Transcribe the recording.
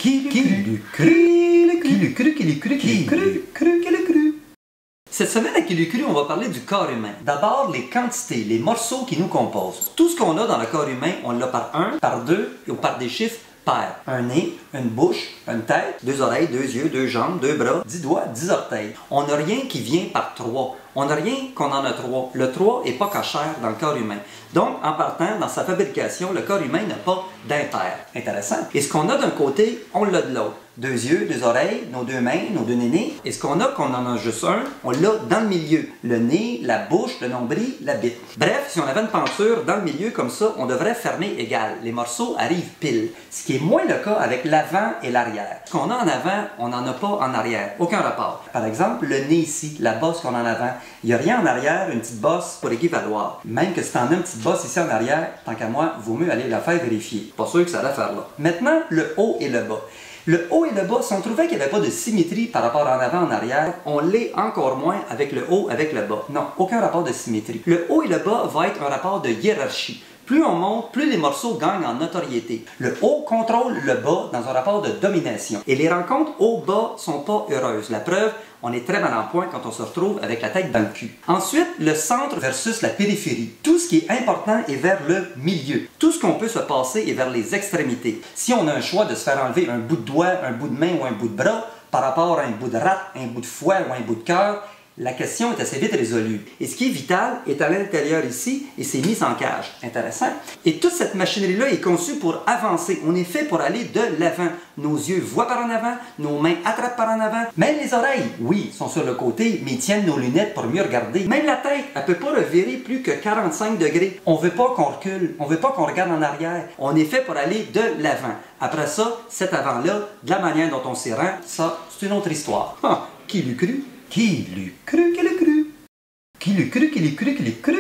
Qui l'eût cru? Cette semaine à Qui l'eût cru, on va parler du corps humain. D'abord, les quantités, les morceaux qui nous composent. Tout ce qu'on a dans le corps humain, on l'a par un, par deux ou par des chiffres pairs. Un nez, une bouche, une tête, deux oreilles, deux yeux, deux jambes, deux bras, 10 doigts, 10 orteils. On n'a rien qui vient par 3. On n'a rien qu'on en a 3. Le 3 n'est pas cachère dans le corps humain. Donc, en partant, dans sa fabrication, le corps humain n'a pas d'impair. Intéressant. Et ce qu'on a d'un côté, on l'a de l'autre. 2 yeux, 2 oreilles, nos 2 mains, nos 2 nénés. Et ce qu'on a, qu'on en a juste un, on l'a dans le milieu. Le nez, la bouche, le nombril, la bite. Bref, si on avait une penture dans le milieu comme ça, on devrait fermer égal. Les morceaux arrivent pile. Ce qui est moins le cas avec l'avant et l'arrière. Ce qu'on a en avant, on n'en a pas en arrière. Aucun rapport. Par exemple, le nez ici, la bosse qu'on a en avant. Il n'y a rien en arrière, une petite bosse pour équivaloir. Même que si t'en as une petite bosse ici en arrière, tant qu'à moi, vaut mieux aller la faire vérifier. Pas sûr que ça a l'affaire là. Maintenant, le haut et le bas. Le haut et le bas, si on trouvait qu'il n'y avait pas de symétrie par rapport en avant en arrière, on l'est encore moins avec le haut avec le bas. Non, aucun rapport de symétrie. Le haut et le bas va être un rapport de hiérarchie. Plus on monte, plus les morceaux gagnent en notoriété. Le haut contrôle le bas dans un rapport de domination. Et les rencontres haut-bas sont pas heureuses. La preuve, on est très mal en point quand on se retrouve avec la tête dans le cul. Ensuite, le centre versus la périphérie. Tout ce qui est important est vers le milieu. Tout ce qu'on peut se passer est vers les extrémités. Si on a un choix de se faire enlever un bout de doigt, un bout de main ou un bout de bras, par rapport à un bout de rate, un bout de foie ou un bout de cœur, la question est assez vite résolue. Et ce qui est vital est à l'intérieur ici et c'est mis en cage. Intéressant. Et toute cette machinerie-là est conçue pour avancer. On est fait pour aller de l'avant. Nos yeux voient par en avant, nos mains attrapent par en avant. Même les oreilles, oui, sont sur le côté, mais tiennent nos lunettes pour mieux regarder. Même la tête, elle ne peut pas revirer plus que 45 degrés. On ne veut pas qu'on recule, on ne veut pas qu'on regarde en arrière. On est fait pour aller de l'avant. Après ça, cet avant-là, de la manière dont on s'y rend, ça, c'est une autre histoire. Ah, qui l'eût cru? Qui l'eût cru? Qui l'eût cru? Qui l'eût cru? Qui l'eût cru? Qui l'eût cru?